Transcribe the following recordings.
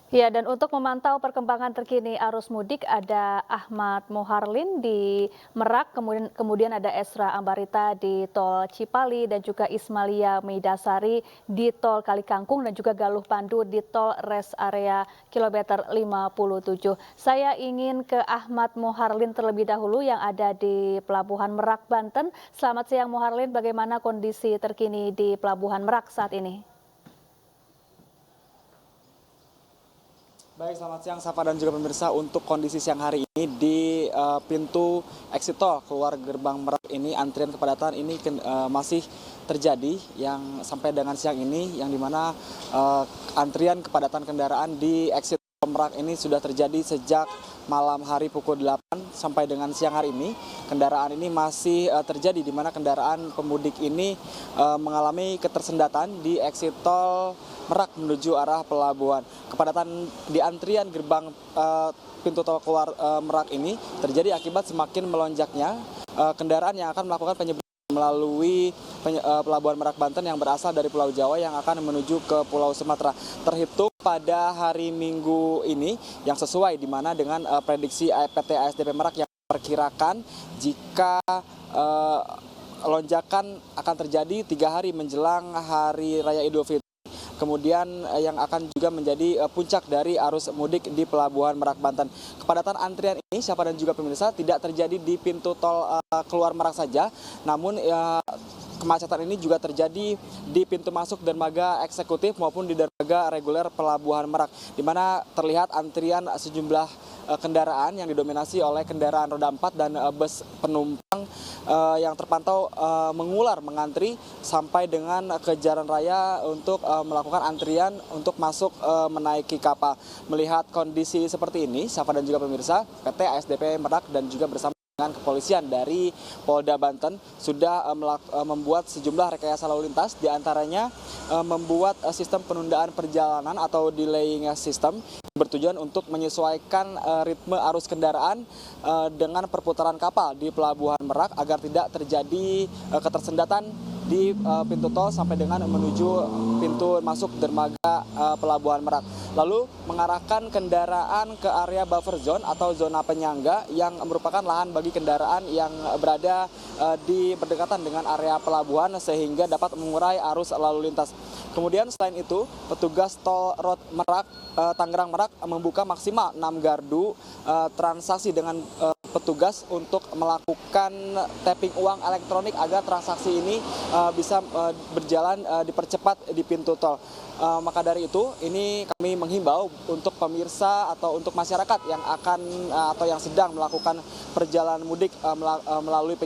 Ya, dan untuk memantau perkembangan terkini arus mudik ada Ahmad Moharlin di Merak, kemudian ada Esra Ambarita di Tol Cipali dan juga Ismalia Meidasari di Tol Kalikangkung dan juga Galuh Pandu di Tol Rest Area kilometer 57. Saya ingin ke Ahmad Moharlin terlebih dahulu yang ada di Pelabuhan Merak, Banten. Selamat siang Moharlin, bagaimana kondisi terkini di Pelabuhan Merak saat ini? Baik, selamat siang Safa dan juga pemirsa. Untuk kondisi siang hari ini di pintu exit tol keluar gerbang Merak ini antrian kepadatan ini masih terjadi yang sampai dengan siang ini, yang dimana antrian kepadatan kendaraan di exit tol Merak ini sudah terjadi sejak malam hari pukul 8 sampai dengan siang hari ini. Kendaraan ini masih terjadi, di mana kendaraan pemudik ini mengalami ketersendatan di exit tol Merak menuju arah pelabuhan. Kepadatan di antrian gerbang pintu tol keluar Merak ini terjadi akibat semakin melonjaknya kendaraan yang akan melakukan penyeberangan melalui pelabuhan Merak Banten yang berasal dari Pulau Jawa yang akan menuju ke Pulau Sumatera. Terhitung pada hari Minggu ini yang sesuai, di mana dengan prediksi PT ASDP Merak yang memperkirakan jika lonjakan akan terjadi 3 hari menjelang Hari Raya Idul Fitri. Kemudian yang akan juga menjadi puncak dari arus mudik di Pelabuhan Merak Banten. Kepadatan antrian ini, siapa dan juga pemirsa, tidak terjadi di pintu tol keluar Merak saja, namun kemacetan ini juga terjadi di pintu masuk dermaga eksekutif maupun di dermaga reguler Pelabuhan Merak, di mana terlihat antrian sejumlah kendaraan yang didominasi oleh kendaraan roda 4 dan bus penumpang yang terpantau mengular mengantri sampai dengan ke jalan raya untuk melakukan antrian untuk masuk menaiki kapal. Melihat kondisi seperti ini, Safa dan juga pemirsa, PT ASDP Merak dan juga bersama dengan kepolisian dari Polda Banten sudah membuat sejumlah rekayasa lalu lintas, diantaranya membuat sistem penundaan perjalanan atau delaying system bertujuan untuk menyesuaikan ritme arus kendaraan dengan perputaran kapal di Pelabuhan Merak agar tidak terjadi ketersendatan di pintu tol sampai dengan menuju pintu masuk dermaga Pelabuhan Merak. Lalu mengarahkan kendaraan ke area buffer zone atau zona penyangga yang merupakan lahan bagi kendaraan yang berada di berdekatan dengan area pelabuhan sehingga dapat mengurai arus lalu lintas. Kemudian selain itu, petugas tol road Merak Tangerang Merak membuka maksimal 6 gardu transaksi dengan petugas untuk melakukan tapping uang elektronik agar transaksi ini bisa berjalan dipercepat di pintu tol. Maka dari itu, ini kami menghimbau untuk pemirsa atau untuk masyarakat yang akan atau yang sedang melakukan perjalanan mudik melalui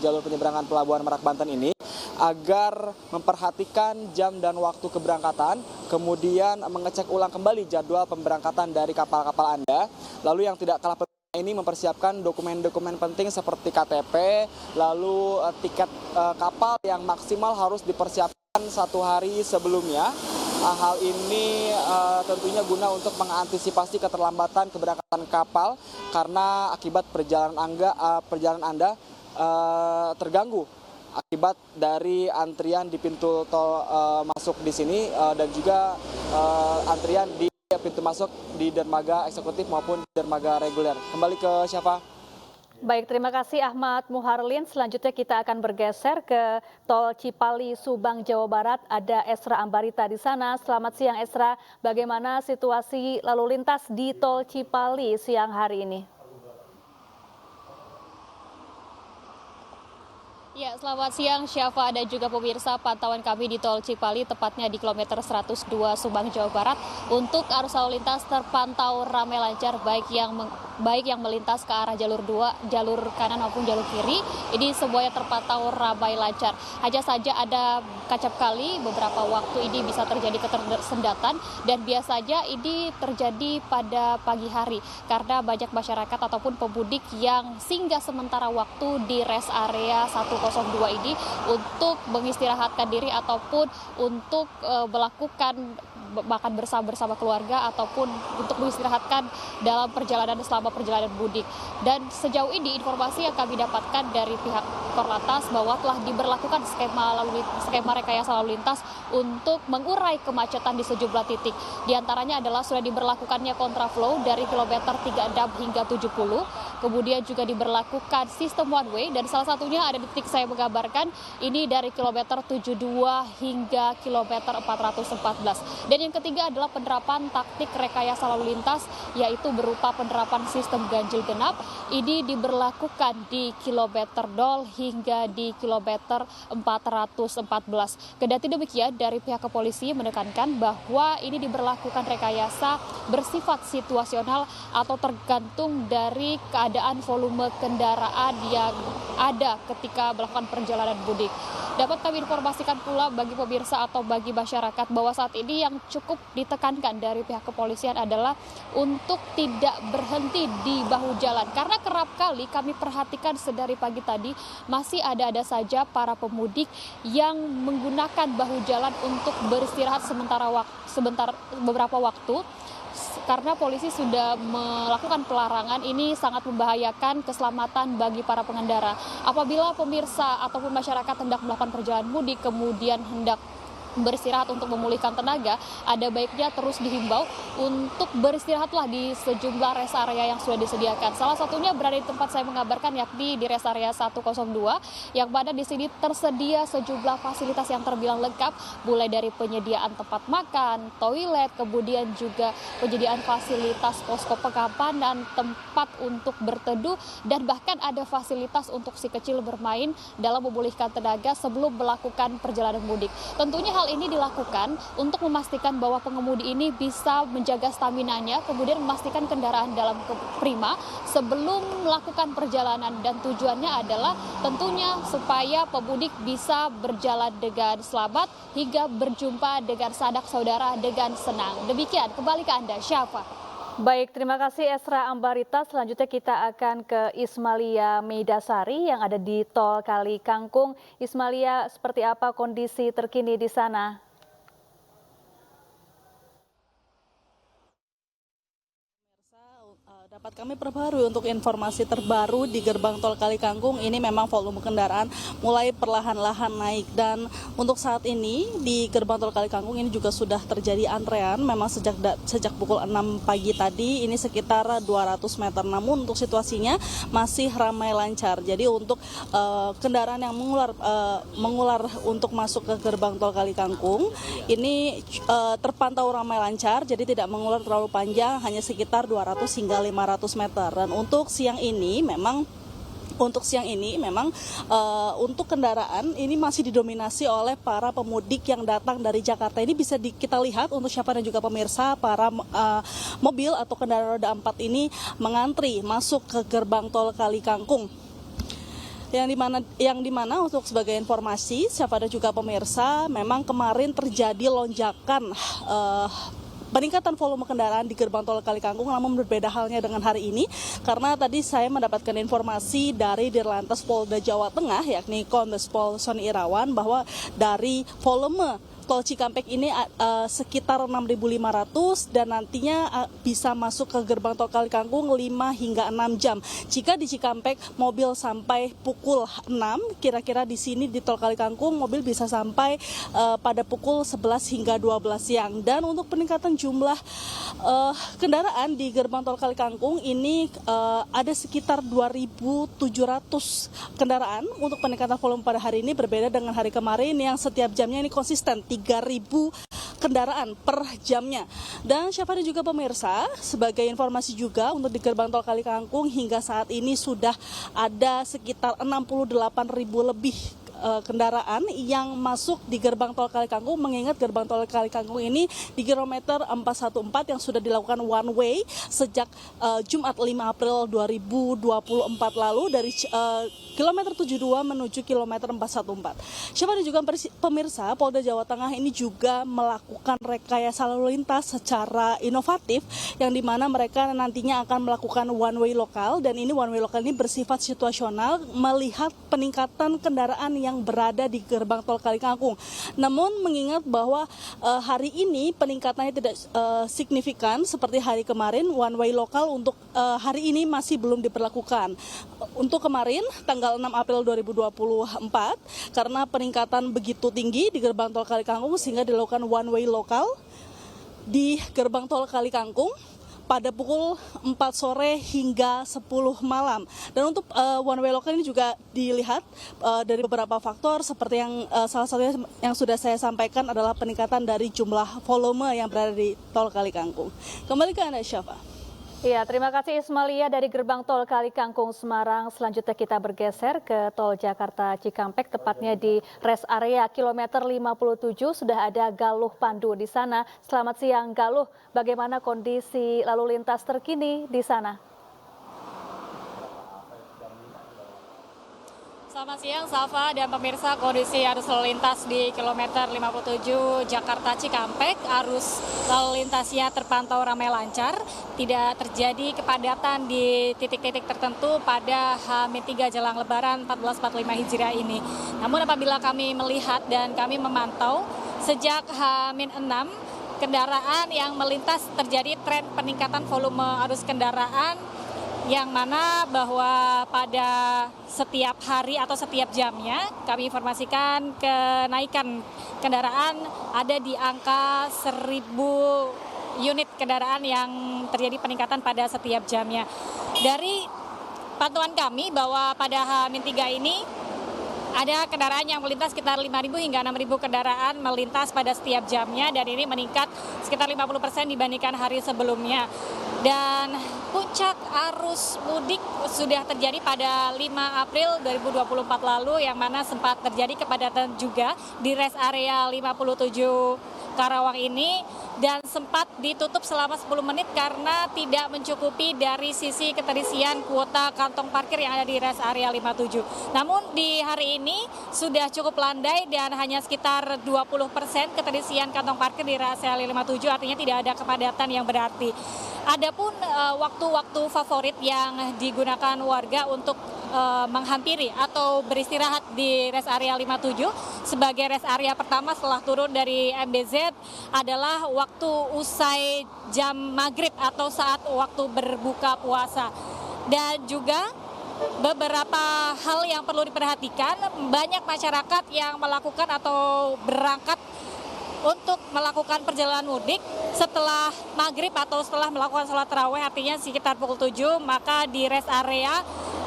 jalur penyeberangan Pelabuhan Merak Banten ini agar memperhatikan jam dan waktu keberangkatan, kemudian mengecek ulang kembali jadwal pemberangkatan dari kapal-kapal Anda. Lalu yang tidak kalah penting ini mempersiapkan dokumen-dokumen penting seperti KTP, lalu tiket kapal yang maksimal harus dipersiapkan 1 hari sebelumnya. Hal ini tentunya guna untuk mengantisipasi keterlambatan keberangkatan kapal karena akibat perjalanan Anda terganggu akibat dari antrian di pintu tol masuk di sini dan juga antrian di pintu masuk di dermaga eksekutif maupun dermaga reguler. Kembali ke siapa? Baik, terima kasih Ahmad Moharlin. Selanjutnya kita akan bergeser ke Tol Cipali, Subang, Jawa Barat. Ada Esra Ambarita di sana. Selamat siang Esra, bagaimana situasi lalu lintas di Tol Cipali siang hari ini? Ya, selamat siang Syafa dan juga pemirsa. Pantauan kami di Tol Cipali, tepatnya di kilometer 102 Subang, Jawa Barat. Untuk arus lalu lintas terpantau ramai lancar, baik yang melintas ke arah jalur 2, jalur kanan maupun jalur kiri. Ini semuanya terpantau ramai lancar. Hanya saja ada kacap kali beberapa waktu ini bisa terjadi ketersendatan, dan biasanya ini terjadi pada pagi hari karena banyak masyarakat ataupun pemudik yang singgah sementara waktu di rest area 102 ini untuk mengistirahatkan diri ataupun untuk melakukan makan bersama keluarga ataupun untuk beristirahatkan dalam selama perjalanan mudik. Dan sejauh ini informasi yang kami dapatkan dari pihak Korlantas bahwa telah diberlakukan skema rekayasa lalu lintas untuk mengurai kemacetan di sejumlah titik. Di antaranya adalah sudah diberlakukannya kontraflow dari kilometer 36 hingga 70. Kemudian juga diberlakukan sistem one way dan salah satunya ada di titik saya menggambarkan ini dari kilometer 72 hingga kilometer 414. Dan yang ketiga adalah penerapan taktik rekayasa lalu lintas yaitu berupa penerapan sistem ganjil genap. Ini diberlakukan di kilometer 0 hingga di kilometer 414. Kendati demikian dari pihak kepolisian menekankan bahwa ini diberlakukan rekayasa bersifat situasional atau tergantung dari keadaan volume kendaraan yang ada ketika melakukan perjalanan mudik. Dapat kami informasikan pula bagi pemirsa atau bagi masyarakat bahwa saat ini yang cukup ditekankan dari pihak kepolisian adalah untuk tidak berhenti di bahu jalan. Karena kerap kali kami perhatikan sedari pagi tadi masih ada saja para pemudik yang menggunakan bahu jalan untuk beristirahat beberapa waktu. Karena polisi sudah melakukan pelarangan, ini sangat membahayakan keselamatan bagi para pengendara. Apabila pemirsa ataupun masyarakat hendak melakukan perjalanan mudik, kemudian hendak beristirahat untuk memulihkan tenaga, ada baiknya terus dihimbau untuk beristirahatlah di sejumlah rest area yang sudah disediakan. Salah satunya berada di tempat saya mengabarkan yakni di rest area 102 yang mana di sini tersedia sejumlah fasilitas yang terbilang lengkap, mulai dari penyediaan tempat makan, toilet, kemudian juga penyediaan fasilitas posko pengamanan, tempat untuk berteduh, dan bahkan ada fasilitas untuk si kecil bermain dalam memulihkan tenaga sebelum melakukan perjalanan mudik. Tentunya hal ini dilakukan untuk memastikan bahwa pengemudi ini bisa menjaga staminanya, kemudian memastikan kendaraan dalam prima sebelum melakukan perjalanan, dan tujuannya adalah tentunya supaya pemudik bisa berjalan dengan selamat hingga berjumpa dengan sanak saudara dengan senang. Demikian, kembali ke Anda, Syafa. Baik, terima kasih Esra Ambarita. Selanjutnya kita akan ke Ismalia Meidasari yang ada di Tol Kali Kangkung. Ismalia, seperti apa kondisi terkini di sana? Dapat kami perbarui untuk informasi terbaru di gerbang tol Kali Kangkung. Ini memang volume kendaraan mulai perlahan-lahan naik, dan untuk saat ini di gerbang tol Kali Kangkung ini juga sudah terjadi antrean. Memang sejak pukul 6 pagi tadi ini sekitar 200 meter, namun untuk situasinya masih ramai lancar. Jadi untuk kendaraan yang mengular untuk masuk ke gerbang tol Kali Kangkung ini terpantau ramai lancar, jadi tidak mengular terlalu panjang, hanya sekitar 200 hingga 500 meter. Dan untuk siang ini memang untuk kendaraan ini masih didominasi oleh para pemudik yang datang dari Jakarta. Ini bisa kita lihat untuk siapa dan juga pemirsa, para mobil atau kendaraan roda 4 ini mengantri masuk ke gerbang tol Kali Kangkung. Yang dimana untuk sebagai informasi siapa dan juga pemirsa, memang kemarin terjadi lonjakan peningkatan volume kendaraan di gerbang tol Kali Kangkung, namun berbeda halnya dengan hari ini karena tadi saya mendapatkan informasi dari Dirlantas Polda Jawa Tengah yakni Kombes Pol Sony Irawan bahwa dari volume tol Cikampek ini sekitar 6.500 dan nantinya bisa masuk ke gerbang tol Kali Kangkung 5 hingga 6 jam. Jika di Cikampek mobil sampai pukul 6, kira-kira di sini di tol Kali Kangkung mobil bisa sampai pada pukul 11 hingga 12 siang. Dan untuk peningkatan jumlah kendaraan di gerbang tol Kali Kangkung ini ada sekitar 2.700 kendaraan. Untuk peningkatan volume pada hari ini berbeda dengan hari kemarin yang setiap jamnya ini konsisten 3.000 kendaraan per jamnya. Dan siapa dan juga pemirsa, sebagai informasi juga untuk di gerbang tol Kali Kangkung hingga saat ini sudah ada sekitar 68.000 lebih kendaraan yang masuk di gerbang tol Kali Kangkung, mengingat gerbang tol Kali Kangkung ini di kilometer 414 yang sudah dilakukan one way sejak Jumat 5 April 2024 lalu dari kilometer 72 menuju kilometer 414. Siapa dan juga pemirsa, Polda Jawa Tengah ini juga melakukan rekayasa lalu lintas secara inovatif yang dimana mereka nantinya akan melakukan one way lokal, dan ini one way lokal ini bersifat situasional melihat peningkatan kendaraan yang yang berada di gerbang tol Kalikangkung. Namun mengingat bahwa hari ini peningkatannya tidak signifikan seperti hari kemarin, one way lokal untuk hari ini masih belum diberlakukan. Untuk kemarin tanggal 6 April 2024 karena peningkatan begitu tinggi di gerbang tol Kalikangkung sehingga dilakukan one way lokal di gerbang tol Kalikangkung pada pukul 4 sore hingga 10 malam. Dan untuk one way lokal ini juga dilihat dari beberapa faktor seperti yang salah satunya yang sudah saya sampaikan adalah peningkatan dari jumlah volume yang berada di tol Kalikangkung. Kembali ke Anda, Syafa. Iya, terima kasih Ismalia dari gerbang tol Kalikangkung Semarang. Selanjutnya kita bergeser ke tol Jakarta Cikampek, tepatnya di rest area kilometer 57 sudah ada Galuh Pandu di sana. Selamat siang Galuh, bagaimana kondisi lalu lintas terkini di sana? Selamat siang, Safa dan pemirsa. Kondisi arus lalu lintas di kilometer 57 Jakarta Cikampek, arus lalu lintasnya terpantau ramai lancar, tidak terjadi kepadatan di titik-titik tertentu pada H-3 jelang Lebaran 1445 Hijriah ini. Namun apabila kami melihat dan kami memantau, sejak H-6 kendaraan yang melintas terjadi tren peningkatan volume arus kendaraan, yang mana bahwa pada setiap hari atau setiap jamnya kami informasikan kenaikan kendaraan ada di angka 1.000 unit kendaraan yang terjadi peningkatan pada setiap jamnya. Dari pantauan kami bahwa pada H-3 ini ada kendaraan yang melintas sekitar 5.000 hingga 6.000 kendaraan melintas pada setiap jamnya, dan ini meningkat sekitar 50% dibandingkan hari sebelumnya. Dan puncak arus mudik sudah terjadi pada 5 April 2024 lalu, yang mana sempat terjadi kepadatan juga di rest area 57 Karawang ini, dan sempat ditutup selama 10 menit karena tidak mencukupi dari sisi keterisian kuota kantong parkir yang ada di rest area 57. Namun di hari ini sudah cukup landai dan hanya sekitar 20% keterisian kantong parkir di rest area 57, artinya tidak ada kepadatan yang berarti. Adapun waktu-waktu favorit yang digunakan warga untuk menghampiri atau beristirahat di rest area 57 sebagai rest area pertama setelah turun dari MBZ adalah waktu usai jam maghrib atau saat waktu berbuka puasa. Dan juga beberapa hal yang perlu diperhatikan, banyak masyarakat yang melakukan atau berangkat untuk melakukan perjalanan mudik setelah maghrib atau setelah melakukan sholat tarawih, artinya sekitar pukul 7, maka di rest area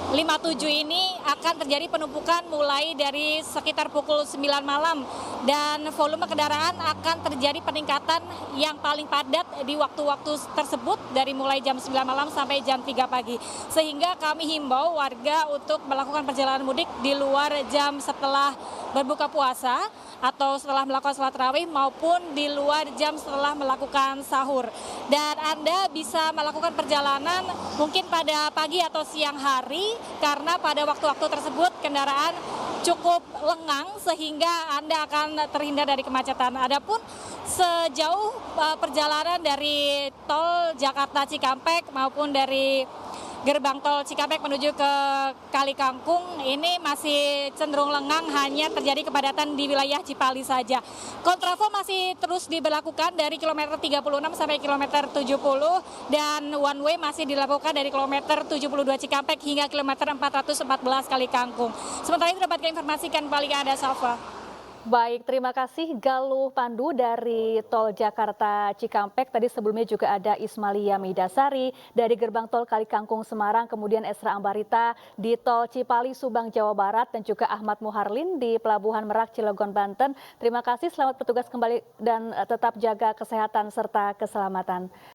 57 ini akan terjadi penumpukan mulai dari sekitar pukul 9 malam, dan volume kendaraan akan terjadi peningkatan yang paling padat di waktu-waktu tersebut dari mulai jam 9 malam sampai jam 3 pagi. Sehingga kami himbau warga untuk melakukan perjalanan mudik di luar jam setelah berbuka puasa atau setelah melakukan sholat tarawih maupun di luar jam setelah melakukan sahur. Dan Anda bisa melakukan perjalanan mungkin pada pagi atau siang hari, karena pada waktu-waktu tersebut kendaraan cukup lengang sehingga Anda akan terhindar dari kemacetan. Adapun sejauh perjalanan dari tol Jakarta Cikampek maupun dari gerbang tol Cikampek menuju ke Kalikangkung ini masih cenderung lengang, hanya terjadi kepadatan di wilayah Cipali saja. Kontraflow masih terus diberlakukan dari kilometer 36 sampai kilometer 70, dan one way masih dilakukan dari kilometer 72 Cikampek hingga kilometer 414 Kalikangkung. Sementara itu dapat kami informasikan kembali ke Anda, Safa. Baik, terima kasih Galuh Pandu dari tol Jakarta Cikampek. Tadi sebelumnya juga ada Ismalia Meidasari dari gerbang tol Kalikangkung Semarang, kemudian Esra Ambarita di tol Cipali Subang Jawa Barat, dan juga Ahmad Muharlin di Pelabuhan Merak Cilegon Banten. Terima kasih, selamat bertugas kembali dan tetap jaga kesehatan serta keselamatan.